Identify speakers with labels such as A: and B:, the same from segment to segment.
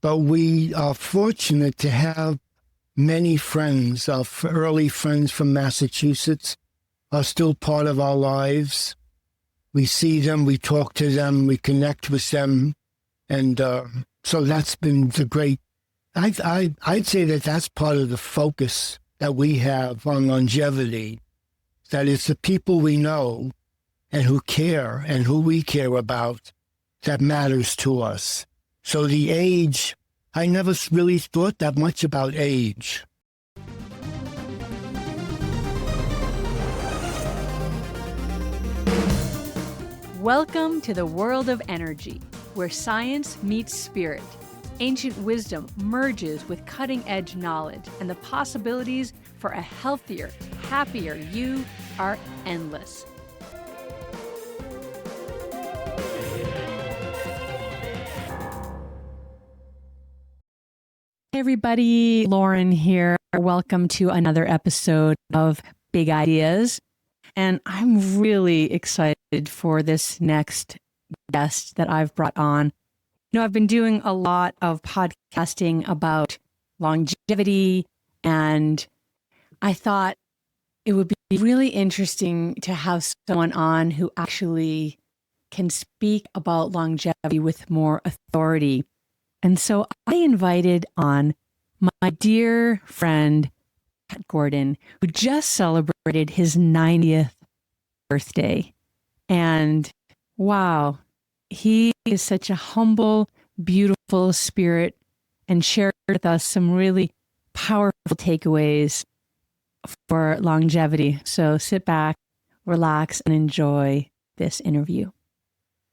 A: But we are fortunate to have many friends. Our early friends from Massachusetts are still part of our lives. We see them, we talk to them, we connect with them. And so that's been the great, I'd say that that's part of the focus that we have on longevity, that it's the people we know and who care and who we care about that matters to us. So the age, I never really thought that much about age.
B: Welcome to the world of energy, where science meets spirit. Ancient wisdom merges with cutting-edge knowledge, and the possibilities for a healthier, happier you are endless. Hey everybody, Lauren here. Welcome to another episode of Big Ideas. And I'm really excited for this next guest that I've brought on. You know, I've been doing a lot of podcasting about longevity, and I thought it would be really interesting to have someone on who actually can speak about longevity with more authority. And so I invited on my dear friend, Pat Gordon, who just celebrated his 90th birthday. And wow, he is such a humble, beautiful spirit and shared with us some really powerful takeaways for longevity. So sit back, relax, and enjoy this interview.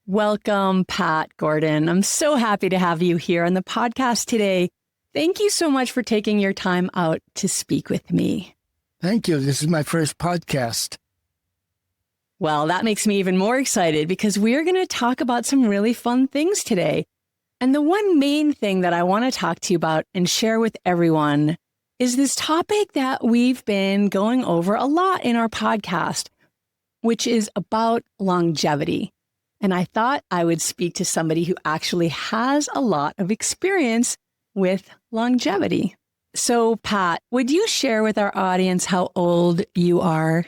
B: Welcome, Pat Gordon. I'm so happy to have you here on the podcast today. Thank you so much for taking your time out to speak with me.
A: Thank you. This is my first podcast.
B: Well, that makes me even more excited because we're going to talk about some really fun things today. And the one main thing that I want to talk to you about and share with everyone is this topic that we've been going over a lot in our podcast, which is about longevity. And I thought I would speak to somebody who actually has a lot of experience with longevity. So, Pat, would you share with our audience how old you are?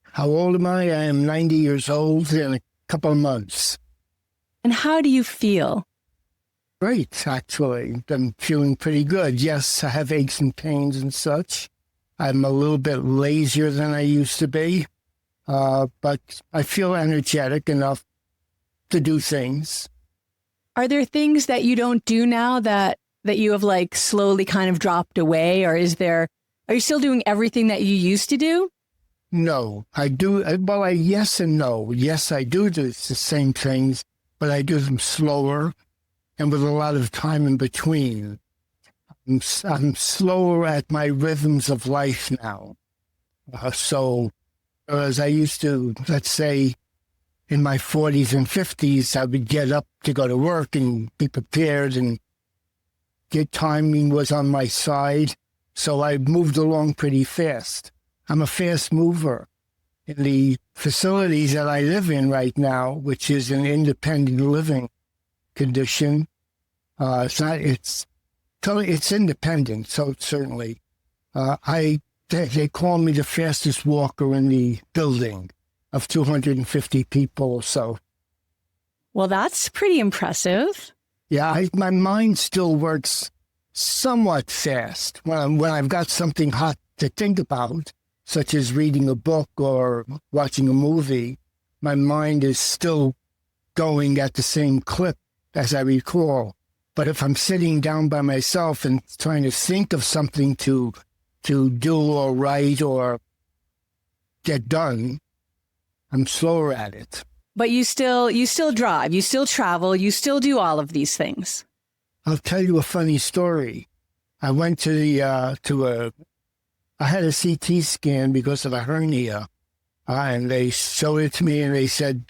A: How old am I? I am 90 years old in a couple of months.
B: And how do you feel?
A: Great, actually. I'm feeling pretty good. Yes, I have aches and pains and such. I'm a little bit lazier than I used to be. But I feel energetic enough to do things.
B: Are there things that you don't do now that you have like slowly kind of dropped away? Or are you still doing everything that you used to do?
A: No, I do. Well, yes and no. Yes, I do the same things, but I do them slower and with a lot of time in between. I'm slower at my rhythms of life now. So as I used to, let's say, in my 40s and 50s, I would get up to go to work and be prepared, and good timing was on my side. So I moved along pretty fast. I'm a fast mover. In the facilities that I live in right now, which is an independent living condition, it's independent, so certainly. They call me the fastest walker in the building of 250 people or so.
B: Well, that's pretty impressive.
A: Yeah, my mind still works somewhat fast when I've got something hot to think about, such as reading a book or watching a movie. My mind is still going at the same clip as I recall. But if I'm sitting down by myself and trying to think of something to do or write or get done, I'm slower at it.
B: But you still drive, you still travel, you still do all of these things.
A: I'll tell you a funny story. I went I had a CT scan because of a hernia, and they showed it to me and they said,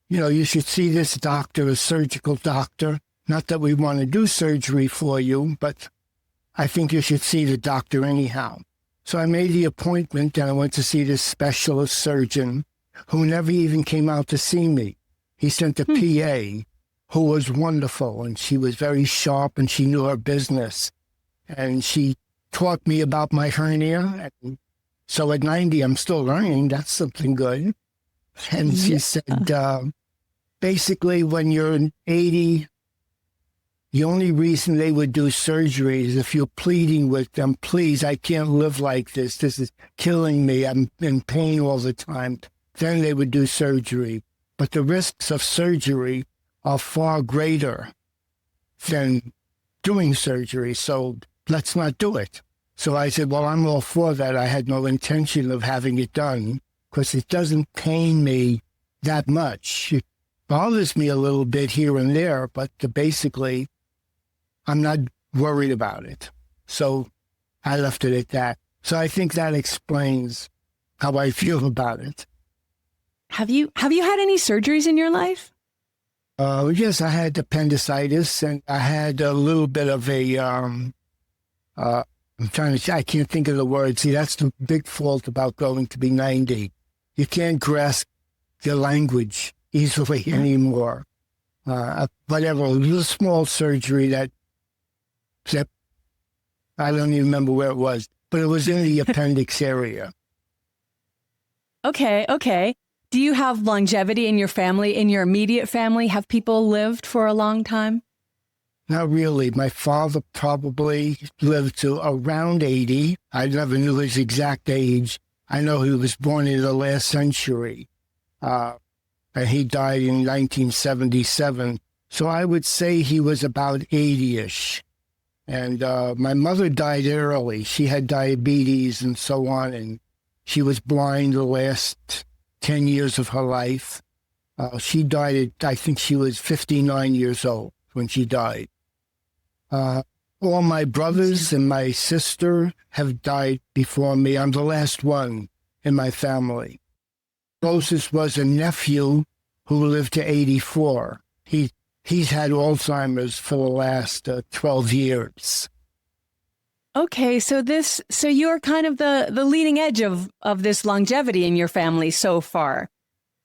A: you should see this doctor, a surgical doctor. Not that we want to do surgery for you, but I think you should see the doctor anyhow. So I made the appointment and I went to see this specialist surgeon who never even came out to see me. He sent a PA who was wonderful, and she was very sharp, and she knew her business. And she taught me about my hernia. And so at 90, I'm still learning. That's something good. And she said, basically, when you're 80, the only reason they would do surgery is if you're pleading with them, please, I can't live like this. This is killing me. I'm in pain all the time. Then they would do surgery. But the risks of surgery are far greater than doing surgery. So let's not do it. So I said, well, I'm all for that. I had no intention of having it done because it doesn't pain me that much. It bothers me a little bit here and there, but basically, I'm not worried about it. So I left it at that. So I think that explains how I feel about it.
B: Have you had any surgeries in your life?
A: Yes, I had appendicitis, and I had a little bit of a, I can't think of the word. See, that's the big fault about going to be 90. You can't grasp the language easily anymore. Whatever, a little small surgery that I don't even remember where it was, but it was in the appendix area.
B: Okay. Do you have longevity in your family, in your immediate family? Have people lived for a long time?
A: Not really. My father probably lived to around 80. I never knew his exact age. I know he was born in the last century. And he died in 1977. So I would say he was about 80-ish. And my mother died early. She had diabetes and so on, and she was blind the last 10 years of her life. She died I think she was 59 years old when she died. All my brothers and my sister have died before me. I'm the last one in my family. Closest was a nephew who lived to 84. He's had Alzheimer's for the last 12 years.
B: Okay, so you're kind of the leading edge of this longevity in your family so far.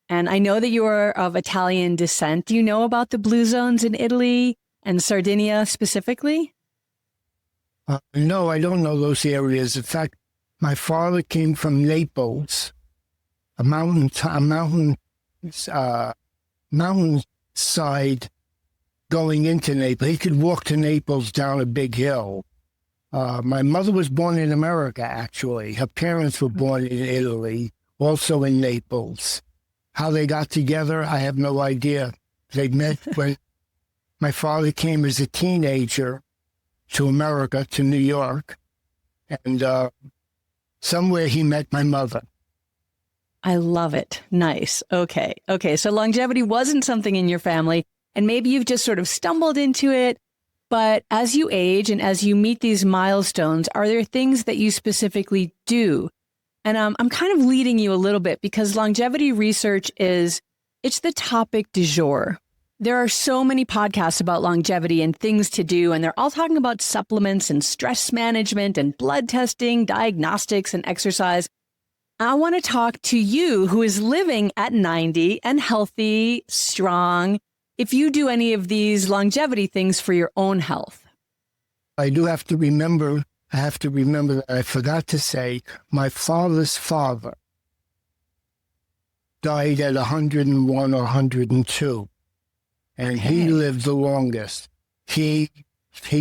B: And I know that you are of Italian descent. Do you know about the blue zones in Italy and Sardinia specifically?
A: No, I don't know those areas. In fact, my father came from Naples, a mountainside going into Naples. He could walk to Naples down a big hill. My mother was born in America, actually. Her parents were born in Italy, also in Naples. How they got together, I have no idea. They met when my father came as a teenager to America, to New York, and somewhere he met my mother.
B: I love it. Nice. Okay. So longevity wasn't something in your family, and maybe you've just sort of stumbled into it. But as you age and as you meet these milestones, are there things that you specifically do? And I'm kind of leading you a little bit because longevity research it's the topic du jour. There are so many podcasts about longevity and things to do, and they're all talking about supplements and stress management and blood testing, diagnostics and exercise. I want to talk to you who is living at 90 and healthy, strong, if you do any of these longevity things for your own health.
A: I have to remember that I forgot to say my father's father died at 101 or 102, and he lived the longest. He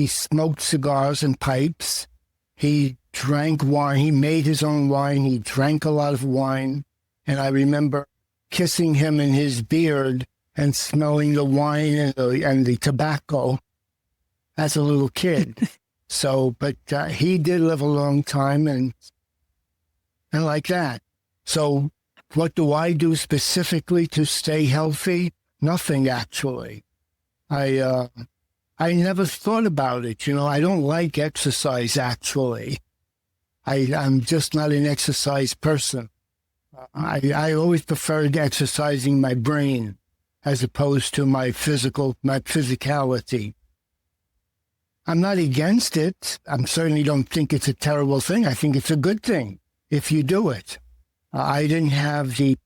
A: smoked cigars and pipes. He drank wine. He made his own wine. He drank a lot of wine. And I remember kissing him in his beard and smelling the wine and the tobacco as a little kid. But he did live a long time and like that. So what do I do specifically to stay healthy? Nothing, actually. I never thought about it. I don't like exercise, actually. I'm just not an exercise person. I always preferred exercising my brain as opposed to my physicality. I'm not against it. I certainly don't think it's a terrible thing. I think it's a good thing if you do it. I didn't have the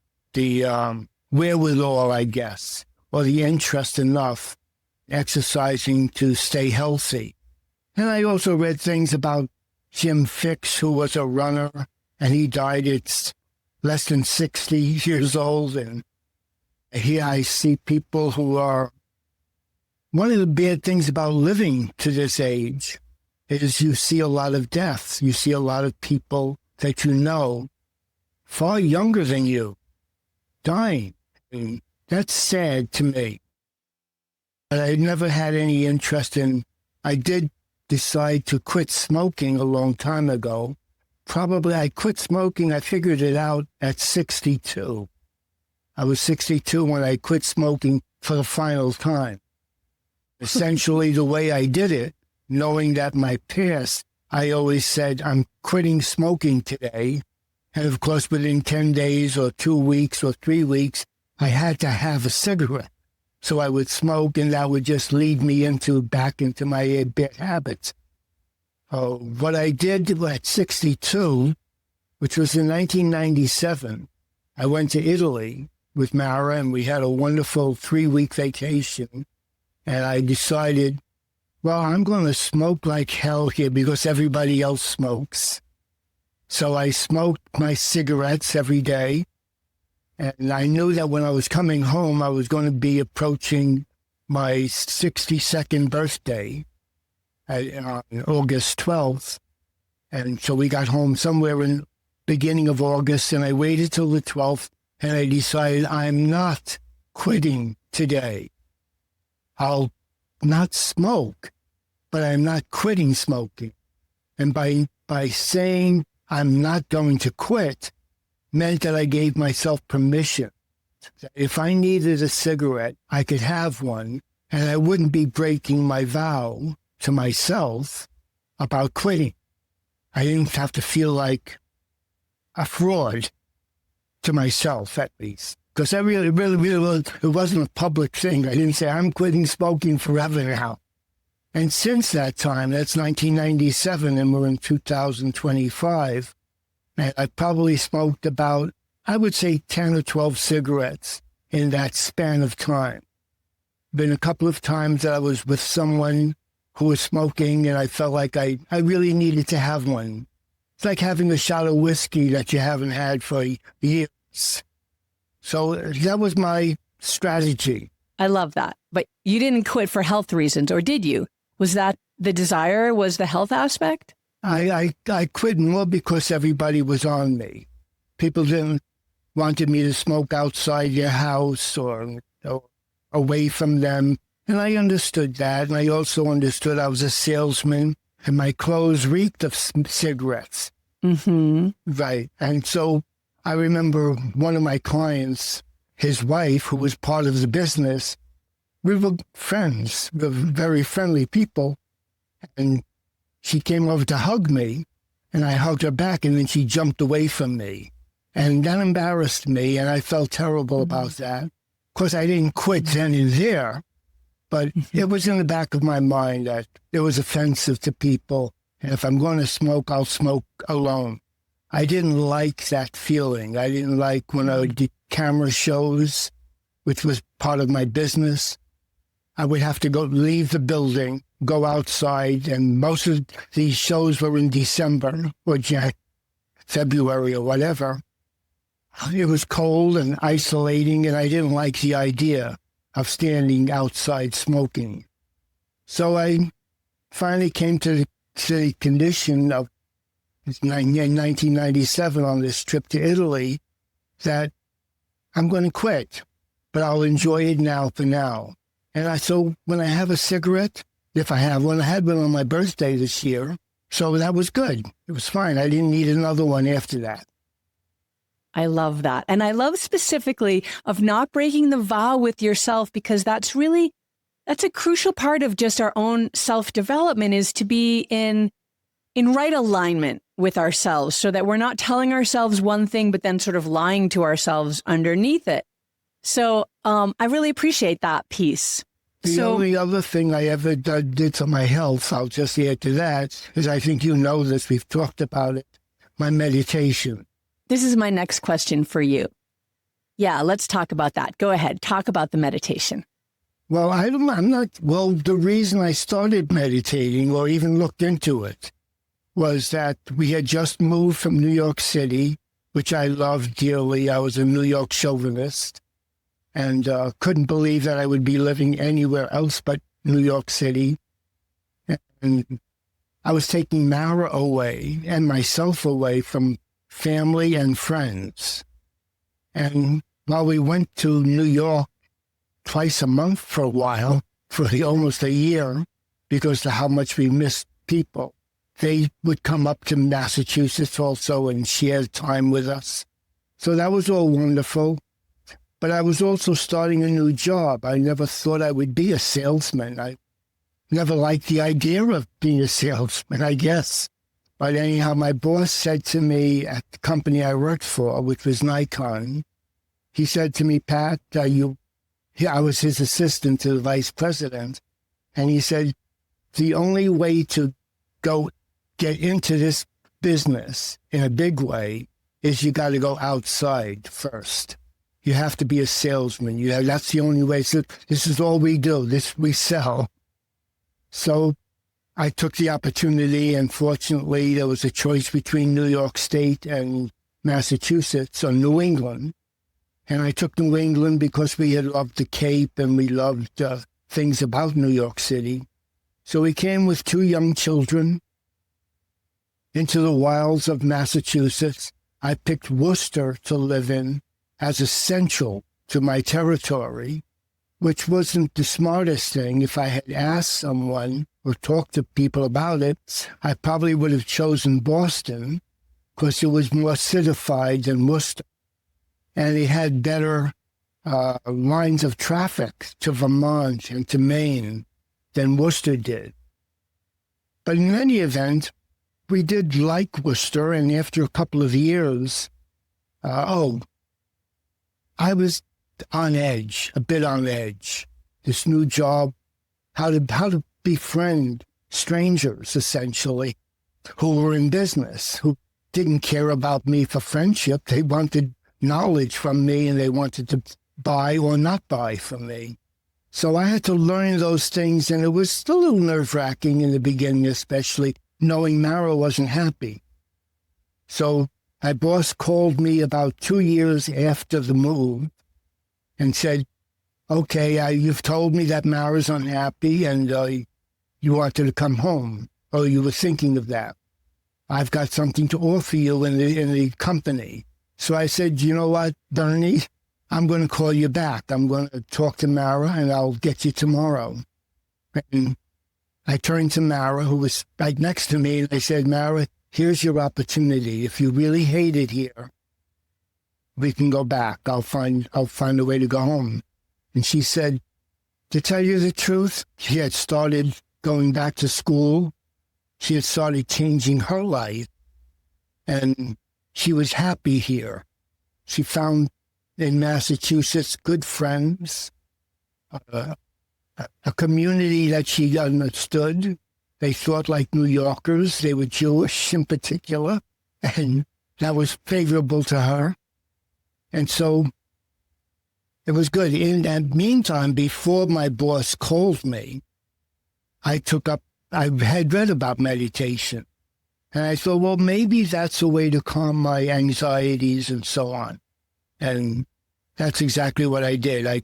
A: wherewithal, I guess, or the interest enough exercising to stay healthy. And I also read things about Jim Fixx, who was a runner, and he died at less than 60 years old. And here I see people who are, one of the bad things about living to this age is you see a lot of deaths. You see a lot of people that you know far younger than you dying. And that's sad to me. But I never had any interest in, I did decide to quit smoking a long time ago. Probably I quit smoking, I figured it out at 62. I was 62 when I quit smoking for the final time. Essentially, the way I did it, knowing that my past, I always said, I'm quitting smoking today. And of course, within 10 days or 2 weeks or 3 weeks, I had to have a cigarette. So I would smoke, and that would just lead me back into my bad habits. What I did at 62, which was in 1997, I went to Italy with Mara, and we had a wonderful 3-week vacation. And I decided, well, I'm going to smoke like hell here because everybody else smokes. So I smoked my cigarettes every day. And I knew that when I was coming home, I was going to be approaching my 62nd birthday on August 12th. And so we got home somewhere in the beginning of August, and I waited till the 12th, and I decided I'm not quitting today. I'll not smoke, but I'm not quitting smoking. And by saying I'm not going to quit, meant that I gave myself permission. If I needed a cigarette, I could have one, and I wouldn't be breaking my vow to myself about quitting. I didn't have to feel like a fraud to myself, at least. Because I really, it wasn't a public thing. I didn't say, I'm quitting smoking forever now. And since that time, that's 1997, and we're in 2025, and I probably smoked about, I would say, 10 or 12 cigarettes in that span of time. Been a couple of times that I was with someone who was smoking, and I felt like I really needed to have one. It's like having a shot of whiskey that you haven't had for years. So that was my strategy.
B: I love that. But you didn't quit for health reasons, or did you? Was that the desire, was the health aspect?
A: I quit more because everybody was on me. People didn't wanted me to smoke outside their house or away from them. And I understood that. And I also understood I was a salesman and my clothes reeked of cigarettes.
B: Mm-hmm.
A: Right. And so I remember one of my clients, his wife, who was part of the business, we were friends. We were very friendly people. And she came over to hug me, and I hugged her back, and then she jumped away from me. And that embarrassed me, and I felt terrible about that. Of course, I didn't quit then and there, but it was in the back of my mind that it was offensive to people. And if I'm going to smoke, I'll smoke alone. I didn't like that feeling. I didn't like when I did camera shows, which was part of my business. I would have to leave the building, go outside, and most of these shows were in December or February or whatever. It was cold and isolating, and I didn't like the idea of standing outside smoking. So I finally came to the condition of in 1997 on this trip to Italy that I'm going to quit, but I'll enjoy it now for now. And so when I have a cigarette, if I have one, I had one on my birthday this year. So that was good. It was fine. I didn't need another one after that.
B: I love that. And I love specifically of not breaking the vow with yourself, because that's a crucial part of just our own self-development, is to be in right alignment with ourselves so that we're not telling ourselves one thing, but then sort of lying to ourselves underneath it. So I really appreciate that piece.
A: The only other thing I ever did to my health, I'll just add to that, is I think you know this, we've talked about it, my meditation.
B: This is my next question for you. Yeah, let's talk about that. Go ahead. Talk about the meditation.
A: Well, I'm not, well, the reason I started meditating or even looked into it was that we had just moved from New York City, which I loved dearly. I was a New York chauvinist and couldn't believe that I would be living anywhere else but New York City. And I was taking Mara away and myself away from family and friends. And while we went to New York twice a month for a while, for almost a year, because of how much we missed people, they would come up to Massachusetts also and share time with us. So that was all wonderful. But I was also starting a new job. I never thought I would be a salesman. I never liked the idea of being a salesman, I guess. But anyhow, my boss said to me at the company I worked for, which was Nikon, he said to me, Pat, I was his assistant to the vice president, and he said, the only way to get into this business in a big way is you got to go outside first. You have to be a salesman. That's the only way. So this is all we do. We sell. So I took the opportunity, and fortunately, there was a choice between New York State and Massachusetts or New England. And I took New England because we had loved the Cape and we loved things about New York City. So we came with 2 young children into the wilds of Massachusetts. I picked Worcester to live in as essential to my territory, which wasn't the smartest thing. If I had asked someone or talked to people about it, I probably would have chosen Boston because it was more citified than Worcester. And it had better lines of traffic to Vermont and to Maine than Worcester did. But in any event, we did like Worcester, and after a couple of years, I was on edge, a bit on edge. This new job, how to befriend strangers, essentially, who were in business, who didn't care about me for friendship. They wanted knowledge from me, and they wanted to buy or not buy from me. So I had to learn those things, and it was a little nerve-wracking in the beginning, especially knowing Mara wasn't happy. So my boss called me about 2 years after the move and said, okay, you've told me that Mara's unhappy and you wanted to come home, or you were thinking of that. I've got something to offer you in the company. So I said, you know what, Bernie, I'm going to call you back. I'm going to talk to Mara, and I'll get you tomorrow. And I turned to Mara, who was right next to me, and I said, Mara, here's your opportunity. If you really hate it here, we can go back. I'll find a way to go home. And she said, to tell you the truth, she had started going back to school. She had started changing her life, and she was happy here. She found in Massachusetts good friends, a community that she understood. They thought like New Yorkers. They were Jewish in particular, and that was favorable to her. And so it was good. In that meantime, before my boss called me, I had read about meditation. And I thought, well, maybe that's a way to calm my anxieties and so on. And that's exactly what I did. I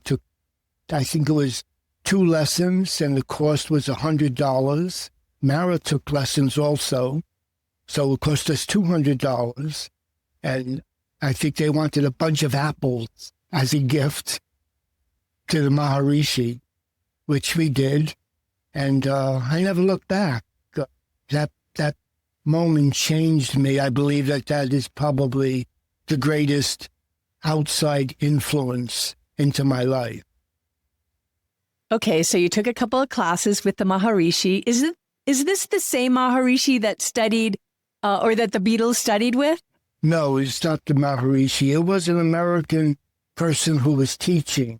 A: think it was 2 lessons, and the cost was $100. Mara took lessons also, so it cost us $200. And I think they wanted a bunch of apples as a gift to the Maharishi, which we did. And I never looked back. That moment changed me. I believe that is probably the greatest outside influence into my life.
B: Okay, so you took a couple of classes with the Maharishi. Is this the same Maharishi that studied or that the Beatles studied with?
A: No, it's not the Maharishi. It was an American person who was teaching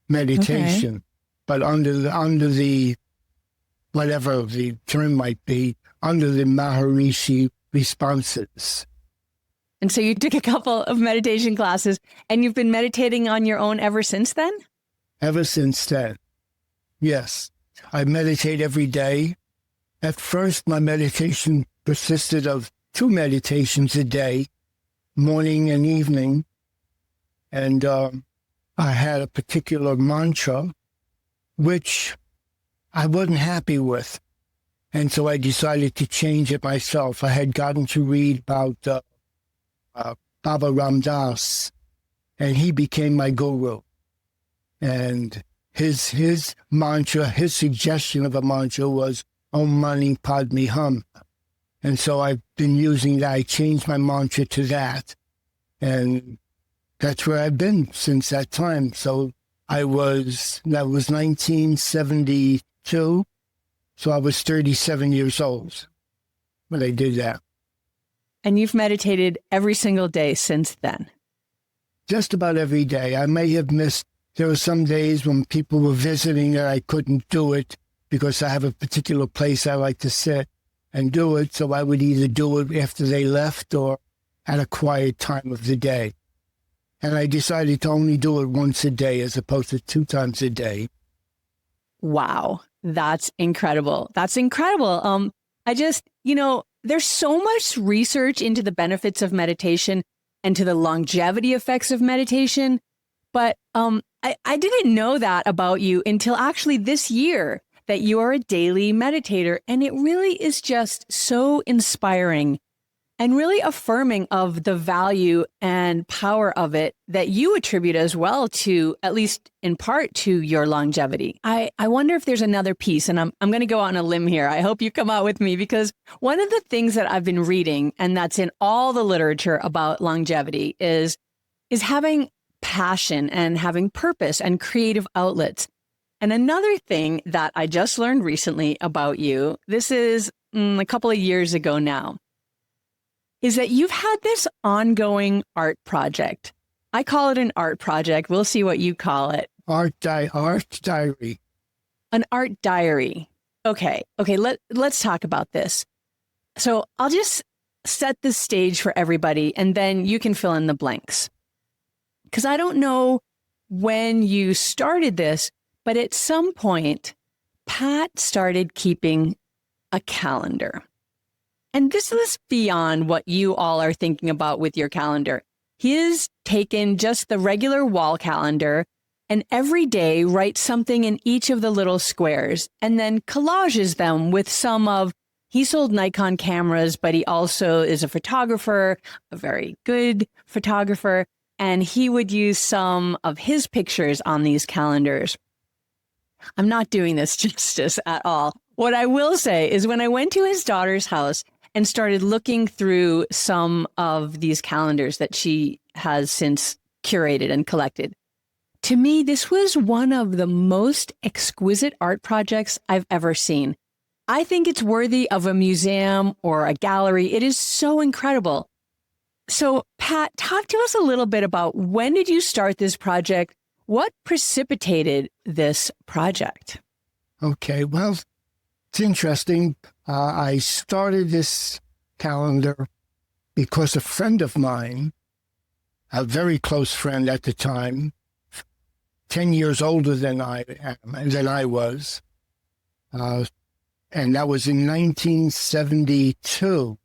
A: meditation, but under the whatever the term might be, under the Maharishi responses.
B: And so you took a couple of meditation classes, and you've been meditating on your own ever since then?
A: Ever since then. Yes. I meditate every day. At first, my meditation consisted of 2 meditations a day, morning and evening. And I had a particular mantra, which I wasn't happy with. And so I decided to change it myself. I had gotten to read about Baba Ram Das, and he became my guru. And his mantra, his suggestion of a mantra was Om Mani Padme Hum. And so I've been using that. I changed my mantra to that. And that's where I've been since that time. So that was 1972. So I was 37 years old when I did that.
B: And you've meditated every single day since then?
A: Just about every day. I may have missed, there were some days when people were visiting that I couldn't do it because I have a particular place I like to sit and do it. So I would either do it after they left or at a quiet time of the day. And I decided to only do it once a day as opposed to 2 times a day.
B: Wow. That's incredible. That's incredible. I just, there's so much research into the benefits of meditation and to the longevity effects of meditation. But I didn't know that about you until actually this year, that you are a daily meditator. And it really is just so inspiring and really affirming of the value and power of it that you attribute as well to, at least in part, to your longevity. I wonder if there's another piece, and I'm going to go out on a limb here. I hope you come out with me, because one of the things that I've been reading, and that's in all the literature about longevity, is having passion and having purpose and creative outlets. And another thing that I just learned recently about you, this is a couple of years ago now, is that you've had this ongoing art project. I call it an art project. We'll see what you call it.
A: Art diary.
B: An art diary. Okay. Let's talk about this. So I'll just set the stage for everybody, and then you can fill in the blanks. Because I don't know when you started this, but at some point, Pat started keeping a calendar. And this is beyond what you all are thinking about with your calendar. He has taken just the regular wall calendar and every day writes something in each of the little squares and then collages them with he sold Nikon cameras, but he also is a photographer, a very good photographer, and he would use some of his pictures on these calendars. I'm not doing this justice at all. What I will say is when I went to his daughter's house and started looking through some of these calendars that she has since curated and collected, to me, this was one of the most exquisite art projects I've ever seen. I think it's worthy of a museum or a gallery. It is so incredible. So, Pat, talk to us a little bit about when did you start this project? What precipitated this project?
A: Okay, well, it's interesting. I started this calendar because a friend of mine, a very close friend at the time, 10 years older than I was, and that was in 1972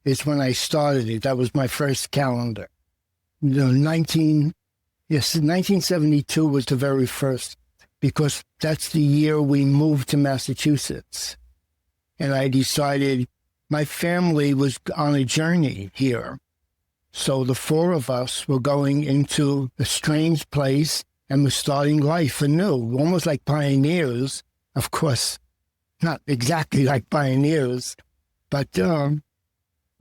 A: is when I started it. That was my first calendar. 1972 was the very first, because that's the year we moved to Massachusetts. And I decided my family was on a journey here. So the 4 of us were going into a strange place and were starting life anew, almost like pioneers. Of course, not exactly like pioneers, but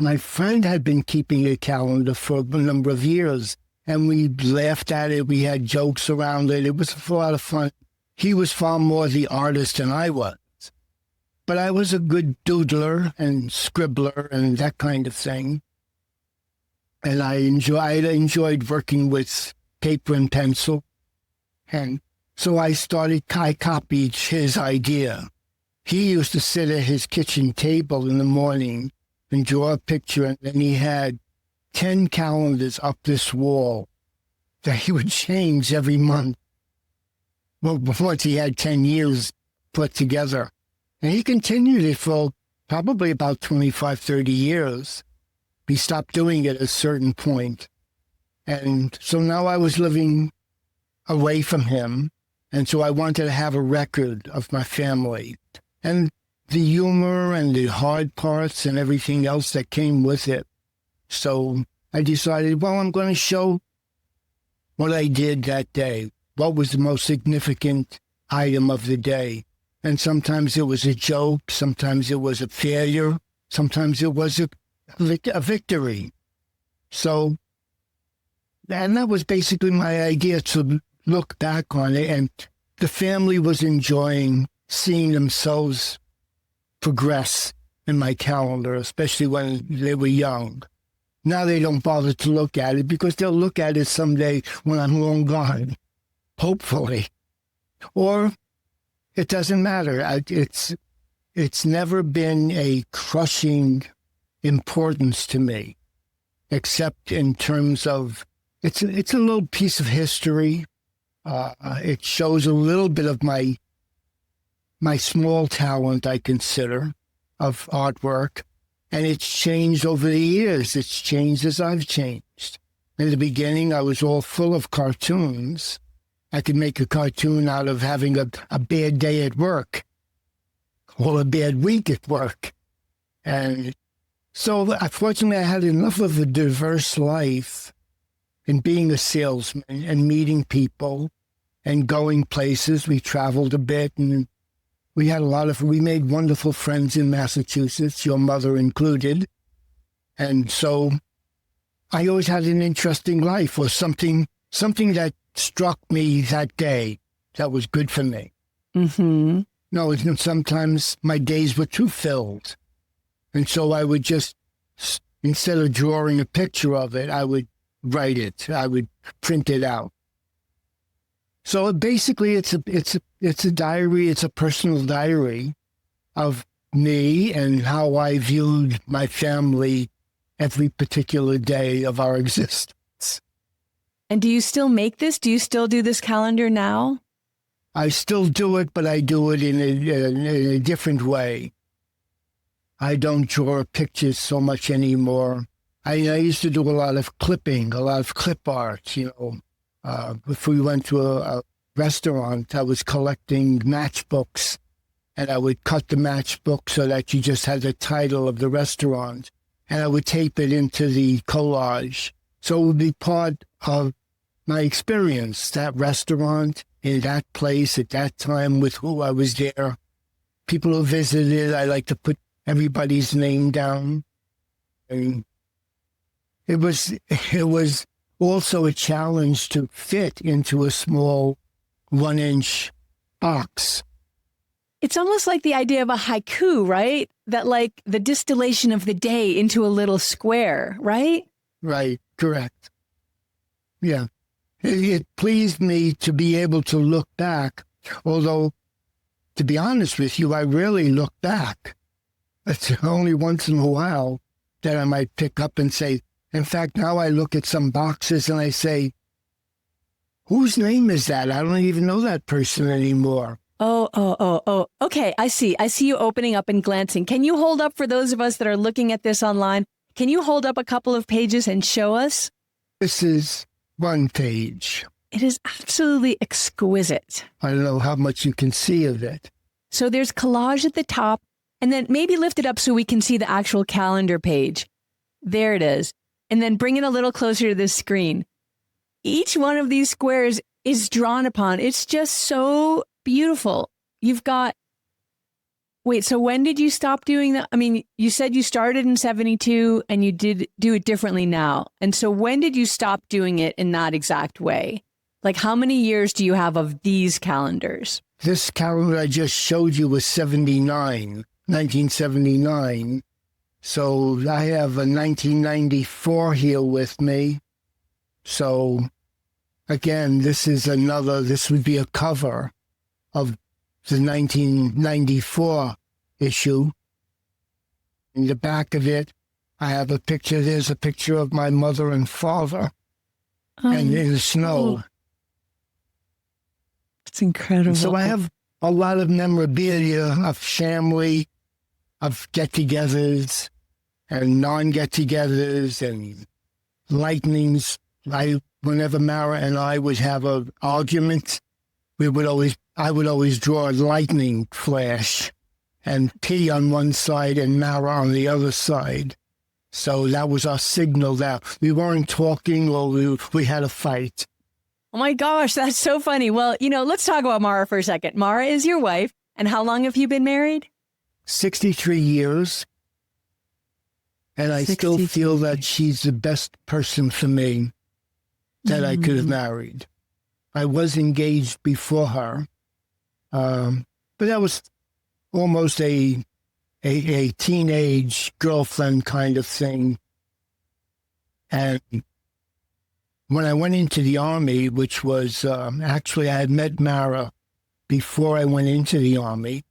A: my friend had been keeping a calendar for a number of years, and we laughed at it. We had jokes around it. It was a lot of fun. He was far more the artist than I was. But I was a good doodler and scribbler and that kind of thing. And I enjoyed working with paper and pencil. And so I copied his idea. He used to sit at his kitchen table in the morning and draw a picture, and then he had 10 calendars up this wall that he would change every month. well, once he had 10 years put together. And he continued it for probably about 25, 30 years. He stopped doing it at a certain point. And so now I was living away from him. And so I wanted to have a record of my family and the humor and the hard parts and everything else that came with it. So I decided, well, I'm going to show what I did that day. What was the most significant item of the day? And sometimes it was a joke. Sometimes it was a failure. Sometimes it was a victory. So, and that was basically my idea, to look back on it. And the family was enjoying seeing themselves progress in my calendar, especially when they were young. Now they don't bother to look at it because they'll look at it someday when I'm long gone, hopefully. Or it doesn't matter. It's never been a crushing importance to me, except in terms of it's a little piece of history. It shows a little bit of my small talent, I consider, of artwork. And it's changed over the years. It's changed as I've changed. In the beginning, I was all full of cartoons. I could make a cartoon out of having a bad day at work or a bad week at work. And so, unfortunately, I had enough of a diverse life in being a salesman and meeting people and going places. We traveled a bit, and we made wonderful friends in Massachusetts, your mother included. And so I always had an interesting life, or something that struck me that day that was good for me.
B: Mm-hmm.
A: No, sometimes my days were too filled. And so I would just, instead of drawing a picture of it, I would write it. I would print it out. So basically, it's a diary. It's a personal diary of me and how I viewed my family every particular day of our existence.
B: And do you still make this? Do you still do this calendar now?
A: I still do it, but I do it in a different way. I don't draw pictures so much anymore. I used to do a lot of clipping, a lot of clip art, if we went to a restaurant, I was collecting matchbooks, and I would cut the matchbook so that you just had the title of the restaurant, and I would tape it into the collage. So it would be part of my experience, that restaurant, in that place, at that time, with who I was there. People who visited, I like to put everybody's name down. And it was also a challenge to fit into a small 1-inch box.
B: It's almost like the idea of a haiku, right? That like the distillation of the day into a little square, right?
A: Right, correct. Yeah. It pleased me to be able to look back, although, to be honest with you, I rarely look back. It's only once in a while that I might pick up and say, in fact, now I look at some boxes and I say, whose name is that? I don't even know that person anymore.
B: Oh. Okay, I see. I see you opening up and glancing. Can you hold up, for those of us that are looking at this online, can you hold up a couple of pages and show us?
A: This is one page.
B: It is absolutely exquisite.
A: I don't know how much you can see of it.
B: So there's collage at the top, and then maybe lift it up so we can see the actual calendar page. There it is. And then bring it a little closer to the screen. Each one of these squares is drawn upon. It's just so beautiful. You've got, wait, so when did you stop doing that? I mean, you said you started in 72 and you did do it differently now. And so when did you stop doing it in that exact way? Like, how many years do you have of these calendars?
A: This calendar I just showed you was 1979. So I have a 1994 here with me. So again, this would be a cover of the 1994 issue. In the back of it, I have a picture. There's a picture of my mother and father and in the snow.
B: It's incredible.
A: So I have a lot of memorabilia of family, of get-togethers and non-get-togethers and lightnings. Whenever Mara and I would have an argument, I would always draw a lightning flash and P on one side and Mara on the other side. So that was our signal that we weren't talking or we had a fight.
B: Oh my gosh, that's so funny. Well, let's talk about Mara for a second. Mara is your wife. And how long have you been married?
A: 63 years. And I still feel that she's the best person for me that I could have married. I was engaged before her, but that was almost a teenage girlfriend kind of thing. And when I went into the Army, which was actually I had met Mara before I went into the Army,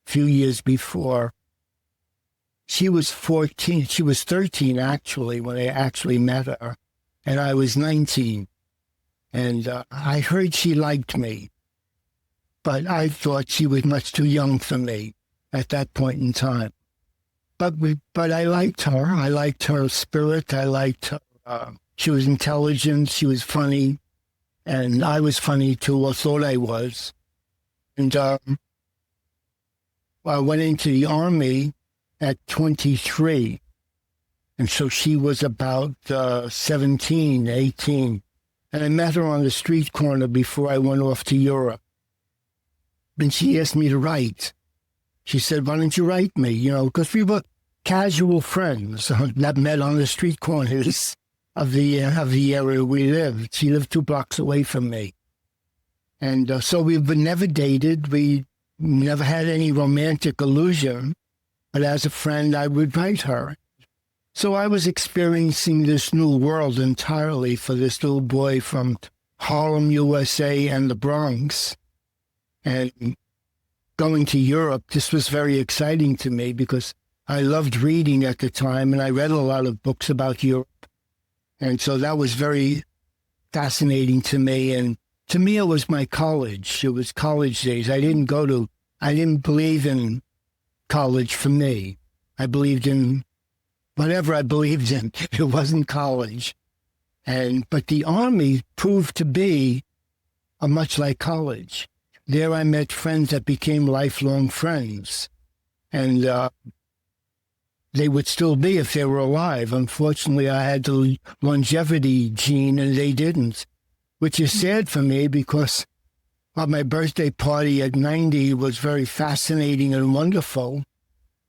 A: a few years before. She was 14. She was 13, actually, when I actually met her. And I was 19. And I heard she liked me. But I thought she was much too young for me at that point in time. But I liked her. I liked her spirit. I liked her. She was intelligent. She was funny. And I was funny, too, or thought I was. And I went into the Army at 23. And so she was about 17, 18. And I met her on the street corner before I went off to Europe. And she asked me to write. She said, why don't you write me? Because we were casual friends that met on the street corners of the area we lived. She lived 2 blocks away from me. And so we never dated. We never had any romantic illusion. But as a friend, I would write her. So I was experiencing this new world entirely for this little boy from Harlem, USA, and the Bronx. And going to Europe, this was very exciting to me because I loved reading at the time, and I read a lot of books about Europe. And so that was very fascinating to me. And to me, it was my college. It was college days. I didn't believe in college for me. I believed in whatever I believed in. It wasn't college. But the Army proved to be much like college. There I met friends that became lifelong friends. And they would still be if they were alive. Unfortunately, I had the longevity gene and they didn't, which is sad for me because my birthday party at 90 was very fascinating and wonderful.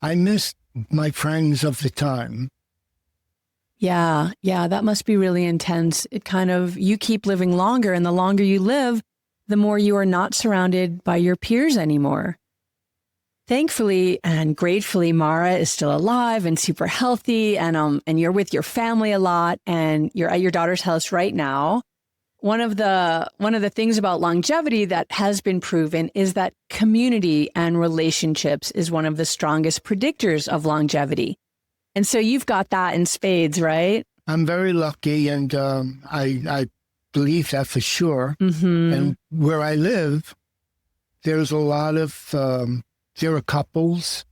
A: I missed my friends of the time.
B: Yeah, that must be really intense. It you keep living longer, and the longer you live, the more you are not surrounded by your peers anymore. Thankfully and gratefully, Mara is still alive and super healthy, and you're with your family a lot, and you're at your daughter's house right now. One of the things about longevity that has been proven is that community and relationships is one of the strongest predictors of longevity. And so you've got that in spades, right?
A: I'm very lucky, and I believe that for sure. Mm-hmm. And where I live, there's a lot of, there are couples,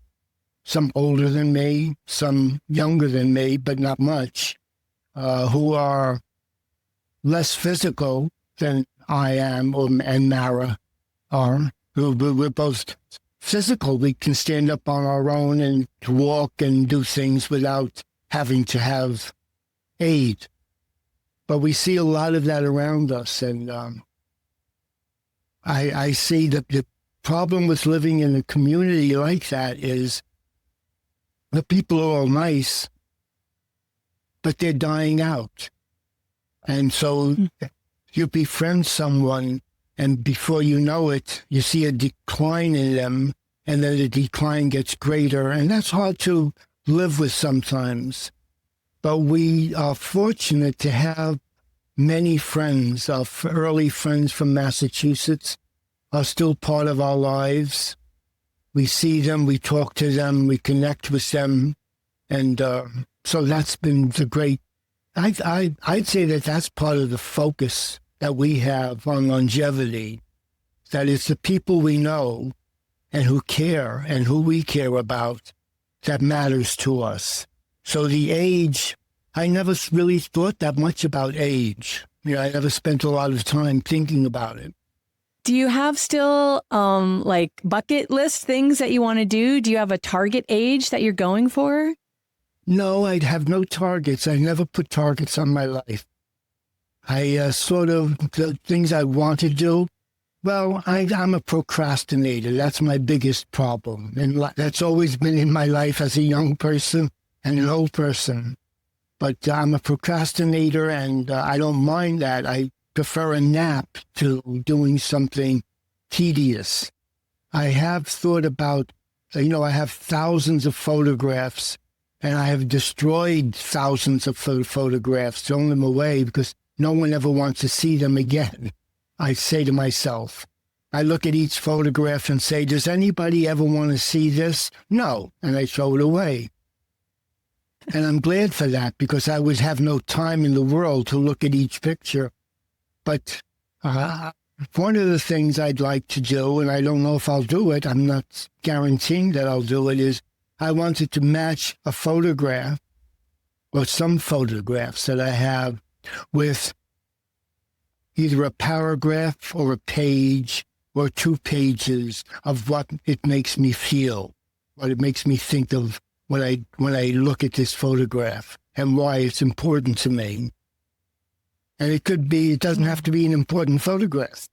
A: some older than me, some younger than me, but not much, who are less physical than I am and Mara are. We're both physical. We can stand up on our own and walk and do things without having to have aid. But we see a lot of that around us. And I see that the problem with living in a community like that is the people are all nice, but they're dying out. And so you befriend someone, and before you know it, you see a decline in them, and then the decline gets greater. And that's hard to live with sometimes. But we are fortunate to have many friends. Our early friends from Massachusetts are still part of our lives. We see them, we talk to them, we connect with them. And so that's been the great, I'd say that that's part of the focus that we have on longevity. that it's the people we know and who care and who we care about that matters to us. So the age, I never really thought that much about age. I never spent a lot of time thinking about it.
B: Do you have still like bucket list things that you want to do? Do you have a target age that you're going for?
A: No, I'd have no targets. I never put targets on my life. I sort of, the things I want to do, well, I'm a procrastinator. That's my biggest problem. And that's always been in my life as a young person and an old person. But I'm a procrastinator, and I don't mind that. I prefer a nap to doing something tedious. I have thought about, I have thousands of photographs, and I have destroyed thousands of photographs, thrown them away because no one ever wants to see them again. I say to myself, I look at each photograph and say, does anybody ever want to see this? No. And I throw it away. And I'm glad for that because I would have no time in the world to look at each picture. But one of the things I'd like to do, and I don't know if I'll do it, I'm not guaranteeing that I'll do it, is I wanted to match a photograph or some photographs that I have with either a paragraph or a page or 2 pages of what it makes me feel, what it makes me think of when I look at this photograph and why it's important to me. And it doesn't have to be an important photograph.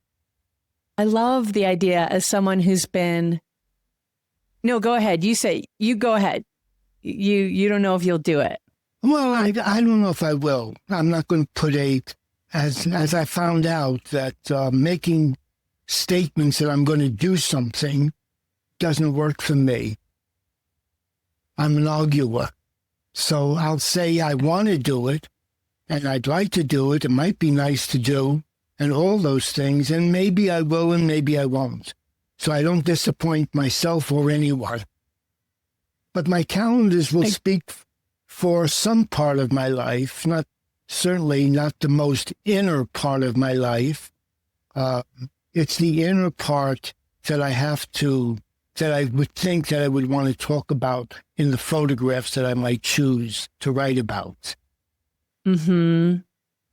B: I love the idea as someone who's been, no, go ahead. You go ahead. You don't know if you'll do it.
A: Well, I don't know if I will. I'm not going to put as I found out that making statements that I'm going to do something doesn't work for me. I'm an arguer. So I'll say I want to do it, and I'd like to do it. It might be nice to do, and all those things, and maybe I will and maybe I won't. So I don't disappoint myself or anyone. But my calendars will speak for some part of my life, certainly not the most inner part of my life. It's the inner part that that I would think that I would want to talk about in the photographs that I might choose to write about.
B: Mm-hmm.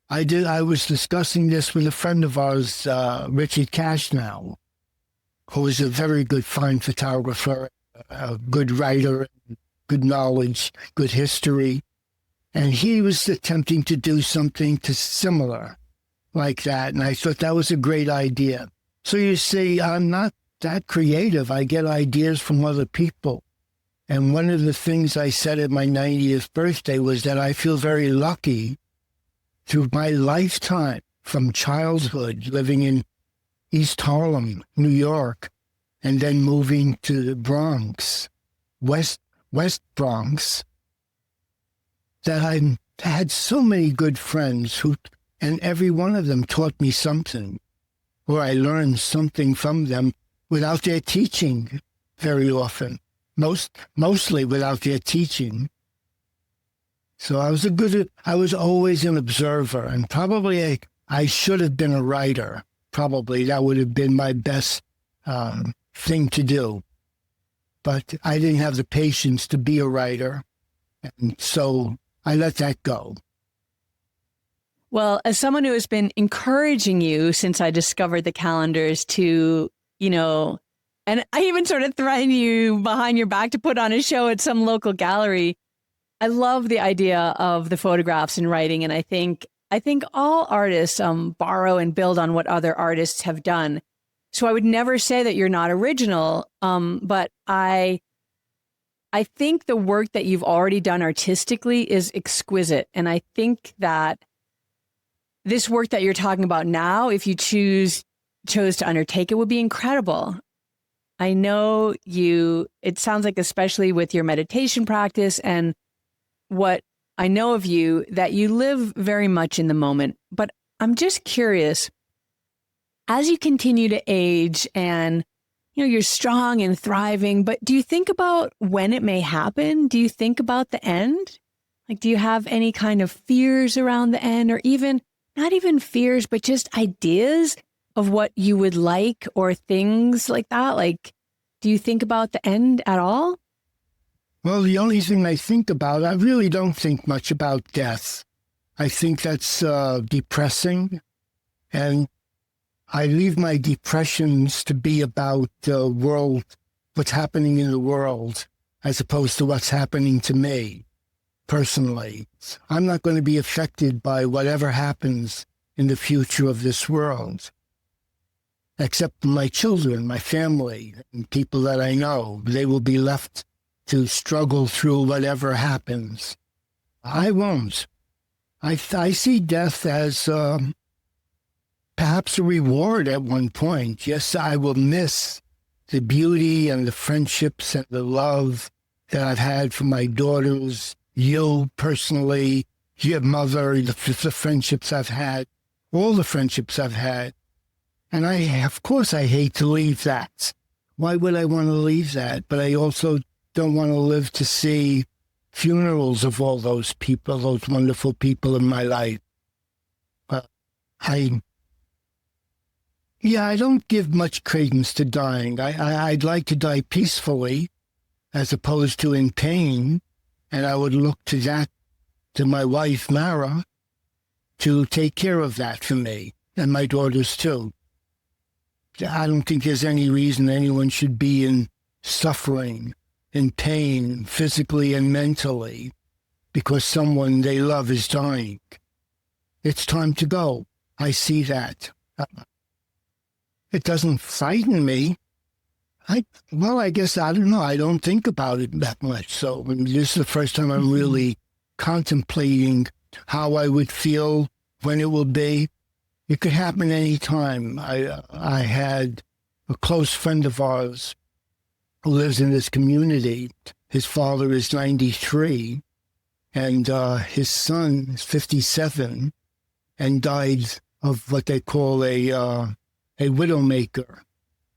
A: I was discussing this with a friend of ours, Richard Cashnow, who is a very good, fine photographer, a good writer, good knowledge, good history. And he was attempting to do something similar like that. And I thought that was a great idea. So you see, I'm not that creative. I get ideas from other people. And one of the things I said at my 90th birthday was that I feel very lucky through my lifetime from childhood, living in East Harlem, New York, and then moving to the Bronx, West Bronx, that I had so many good friends and every one of them taught me something, or I learned something from them without their teaching very often, mostly without their teaching. So I was always an observer, and probably I should have been a writer. Probably that would have been my best thing to do. But I didn't have the patience to be a writer, and so I let that go.
B: Well, as someone who has been encouraging you since I discovered the calendars to, and I even sort of threatened you behind your back to put on a show at some local gallery. I love the idea of the photographs and writing. And I think all artists borrow and build on what other artists have done. So I would never say that you're not original. But I think the work that you've already done artistically is exquisite. And I think that this work that you're talking about now, if you chose to undertake it, would be incredible. I know it sounds like, especially with your meditation practice and what I know of you, that you live very much in the moment. But I'm just curious, as you continue to age and, you're strong and thriving, but do you think about when it may happen? Do you think about the end? Like, do you have any kind of fears around the end, or even not even fears, but just ideas of what you would like or things like that? Like, do you think about the end at all?
A: Well, the only thing I think about, I really don't think much about death. I think that's depressing, and I leave my depressions to be about the world, what's happening in the world, as opposed to what's happening to me personally. I'm not going to be affected by whatever happens in the future of this world, except my children, my family, and people that I know. They will be left to struggle through whatever happens. I won't. I see death as perhaps a reward at one point. Yes, I will miss the beauty and the friendships and the love that I've had from my daughters, you personally, your mother, the friendships I've had, all the friendships I've had. And of course, I hate to leave that. Why would I want to leave that? But I also don't want to live to see funerals of all those people, those wonderful people in my life. But I don't give much credence to dying. I'd like to die peacefully as opposed to in pain. And I would look to my wife, Mara, to take care of that for me and my daughters too. I don't think there's any reason anyone should be in suffering, in pain, physically and mentally, because someone they love is dying. It's time to go. I see that. It doesn't frighten me. I guess, I don't know. I don't think about it that much. So this is the first time I'm really contemplating how I would feel, when it will be. It could happen any time. I had a close friend of ours who lives in this community. His father is 93, and his son is 57, and died of what they call a widowmaker.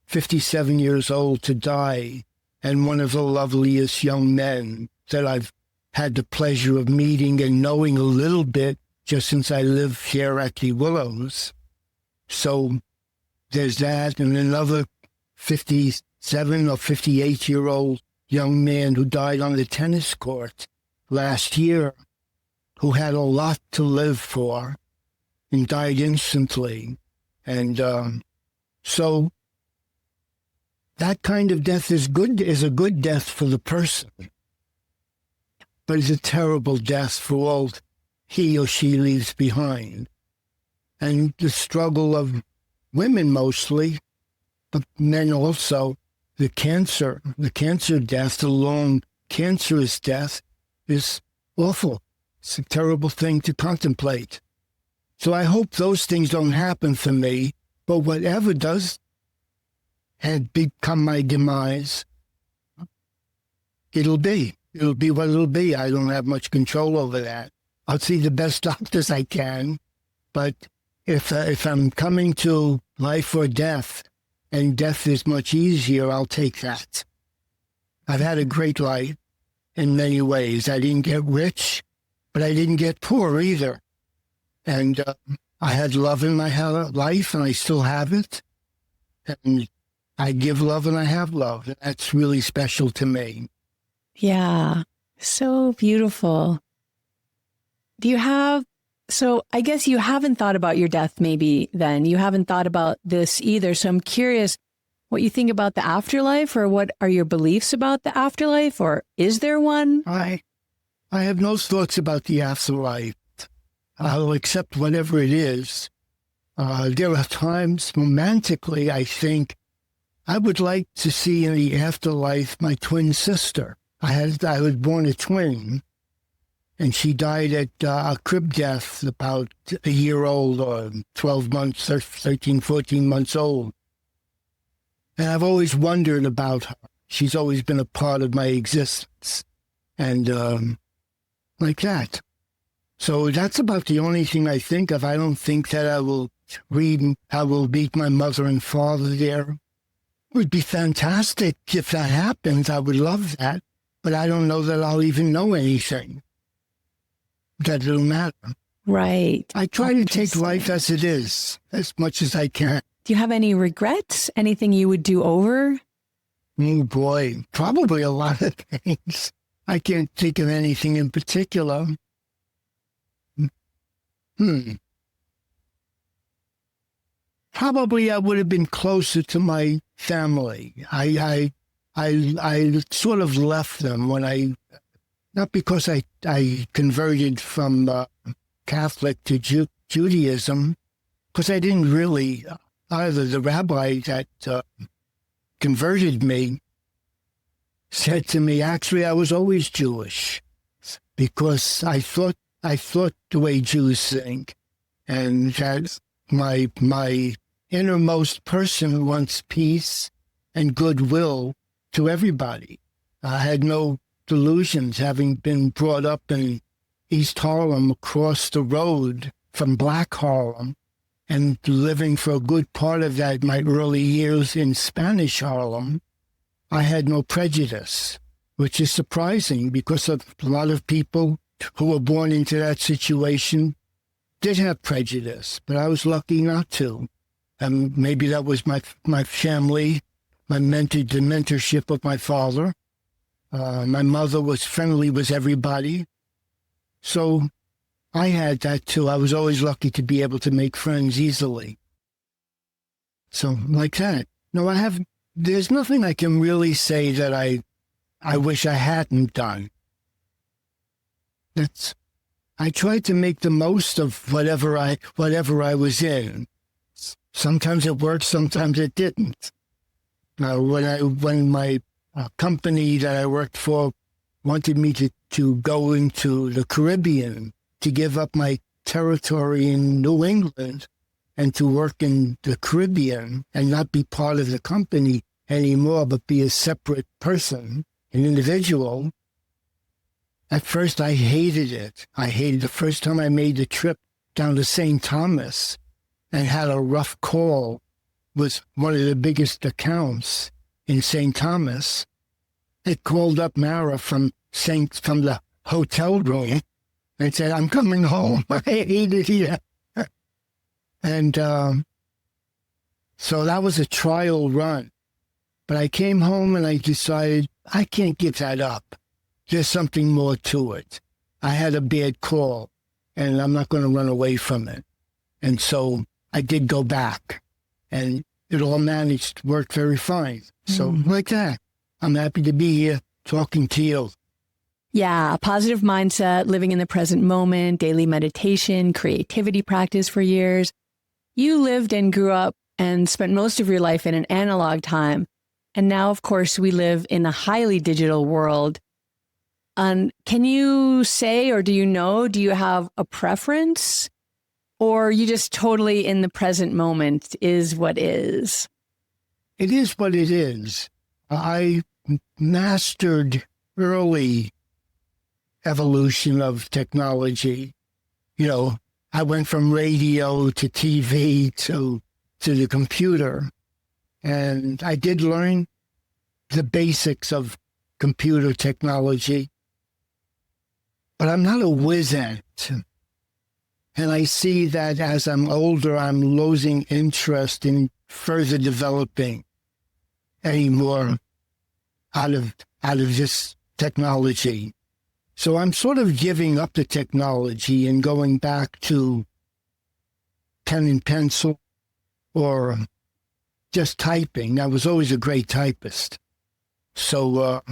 A: 57 years old to die, and one of the loveliest young men that I've had the pleasure of meeting and knowing a little bit just since I live here at the Willows. So there's that, and another 57 or 58-year-old young man who died on the tennis court last year, who had a lot to live for and died instantly. And so that kind of death is a good death for the person, but it's a terrible death for all he or she leaves behind. And the struggle of women mostly, but men also, the cancer death, the long cancerous death is awful. It's a terrible thing to contemplate. So I hope those things don't happen for me, but whatever does had become my demise, it'll be what it'll be. I don't have much control over that. I'll see the best doctors I can, but if I'm coming to life or death, and death is much easier, I'll take that. I've had a great life in many ways. I didn't get rich, but I didn't get poor either. And I had love in my life, and I still have it. And I give love and I have love. And that's really special to me.
B: Yeah, so beautiful. So I guess you haven't thought about your death maybe then. You haven't thought about this either. So I'm curious what you think about the afterlife, or what are your beliefs about the afterlife, or is there one?
A: I have no thoughts about the afterlife. I'll accept whatever it is. There are times romantically, I think, I would like to see in the afterlife my twin sister. I was born a twin, and she died at a crib death about a year old, or 12 months, 13, 14 months old. And I've always wondered about her. She's always been a part of my existence, and like that. So that's about the only thing I think of. I don't think that I will meet my mother and father there. It would be fantastic if that happens. I would love that. But I don't know that I'll even know anything. That it'll matter.
B: Right.
A: I try to take life as it is, as much as I can.
B: Do you have any regrets? Anything you would do over?
A: Oh boy, probably a lot of things. I can't think of anything in particular. Probably I would have been closer to my family. I sort of left them when not because I converted from Catholic to Judaism, because I didn't really, either the rabbi that converted me said to me, actually, I was always Jewish, because I thought the way Jews think, and that my innermost person wants peace and goodwill to everybody. I had no delusions, having been brought up in East Harlem, across the road from Black Harlem, and living for a good part of that, my early years in Spanish Harlem. I had no prejudice, which is surprising because a lot of people who were born into that situation did have prejudice, but I was lucky not to. And maybe that was my family, the mentorship of my father. My mother was friendly with everybody. So I had that too. I was always lucky to be able to make friends easily. So like that. No, there's nothing I can really say that I wish I hadn't done. I tried to make the most of whatever I was in. Sometimes it worked, sometimes it didn't. Now, when my company that I worked for wanted me to go into the Caribbean, to give up my territory in New England and to work in the Caribbean and not be part of the company anymore, but be a separate person, an individual, at first I hated it. I hated the first time I made the trip down to St. Thomas and had a rough call with one of the biggest accounts in St. Thomas. It called up Mara from the hotel room and said, "I'm coming home. I hate it here." And so that was a trial run. But I came home and I decided I can't give that up. There's something more to it. I had a bad call, and I'm not going to run away from it. And so I did go back, and it all managed, worked very fine. So like that, I'm happy to be here talking to you.
B: Yeah, a positive mindset, living in the present moment, daily meditation, creativity practice for years. You lived and grew up and spent most of your life in an analog time. And now, of course, we live in a highly digital world. Can you say, or do you have a preference? Or you just totally in the present moment is what is?
A: It is what it is. I mastered early evolution of technology. You know, I went from radio to TV to the computer. And I did learn the basics of computer technology. But I'm not a whiz at it. And I see that as I'm older, I'm losing interest in further developing any more out of this technology. So I'm sort of giving up the technology and going back to pen and pencil or just typing. I was always a great typist. So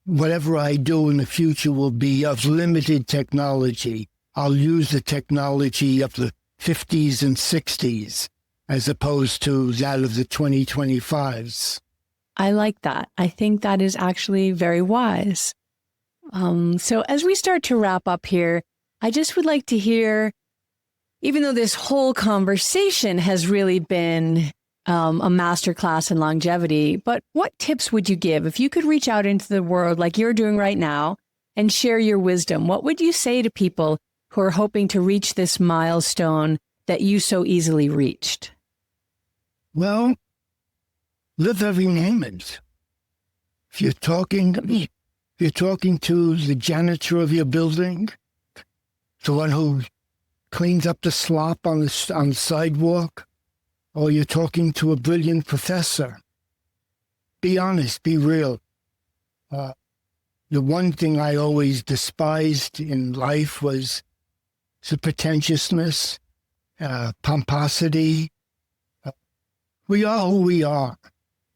A: whatever I do in the future will be of limited technology. I'll use the technology of the 50s and 60s as opposed to that of the 2025s.
B: I like that. I think that is actually very wise. So as we start to wrap up here, I just would like to hear, even though this whole conversation has really been a masterclass in longevity, but what tips would you give if you could reach out into the world like you're doing right now and share your wisdom? What would you say to people who are hoping to reach this milestone that you so easily reached?
A: Well, live every moment. If you're talking to the janitor of your building, the one who cleans up the slop on the sidewalk, or you're talking to a brilliant professor. Be honest, be real. The one thing I always despised in life was the pretentiousness, pomposity. We are who we are,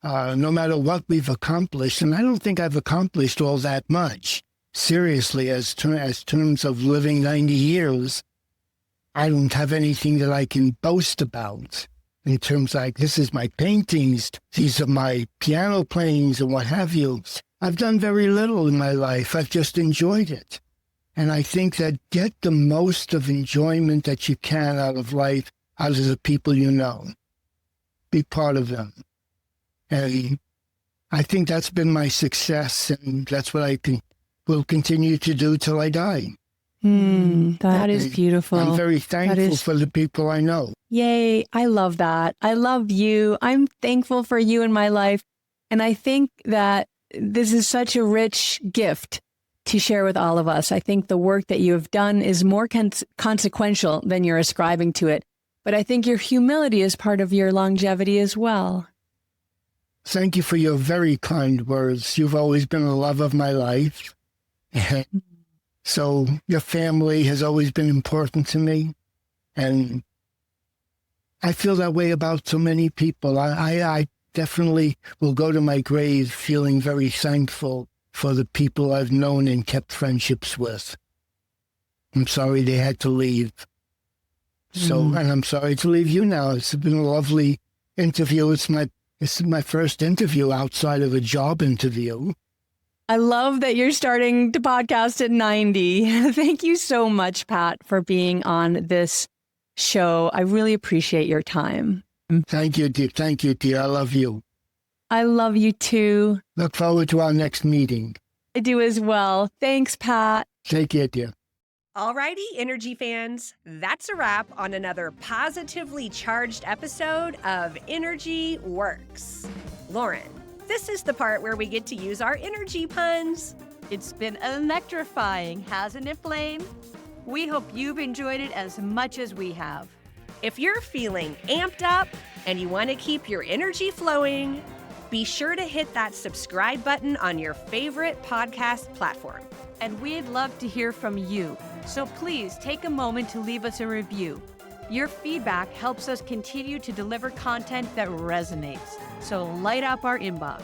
A: no matter what we've accomplished. And I don't think I've accomplished all that much. Seriously, as terms of living 90 years, I don't have anything that I can boast about in terms like, this is my paintings, these are my piano playings and what have you. I've done very little in my life. I've just enjoyed it. And I think that get the most of enjoyment that you can out of life, out of the people you know. Be part of them. And I think that's been my success, and that's what I will continue to do till I die.
B: That is beautiful.
A: I'm very thankful for the people I know.
B: Yay. I love that. I love you. I'm thankful for you in my life. And I think that this is such a rich gift to share with all of us. I think the work that you have done is more consequential than you're ascribing to it. But I think your humility is part of your longevity as well.
A: Thank you for your very kind words. You've always been the love of my life. So your family has always been important to me. And I feel that way about so many people. I definitely will go to my grave feeling very thankful for the people I've known and kept friendships with. I'm sorry they had to leave. And I'm sorry to leave you now. It's been a lovely interview. This is my first interview outside of a job interview.
B: I love that you're starting to podcast at 90. Thank you so much, Pat, for being on this show. I really appreciate your time.
A: Thank you, dear. Thank you, dear. I love you.
B: I love you too.
A: Look forward to our next meeting.
B: I do as well. Thanks, Pat.
A: Take care, dear.
C: Alrighty, Energy fans, that's a wrap on another positively charged episode of Energy Works. Lauren, this is the part where we get to use our energy puns.
D: It's been electrifying, hasn't it, Blaine? We hope you've enjoyed it as much as we have.
C: If you're feeling amped up and you want to keep your energy flowing, be sure to hit that subscribe button on your favorite podcast platform.
D: And we'd love to hear from you. So please take a moment to leave us a review. Your feedback helps us continue to deliver content that resonates. So light up our inbox.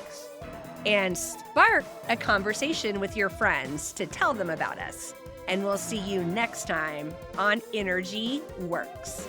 C: And spark a conversation with your friends to tell them about us. And we'll see you next time on Energy Works.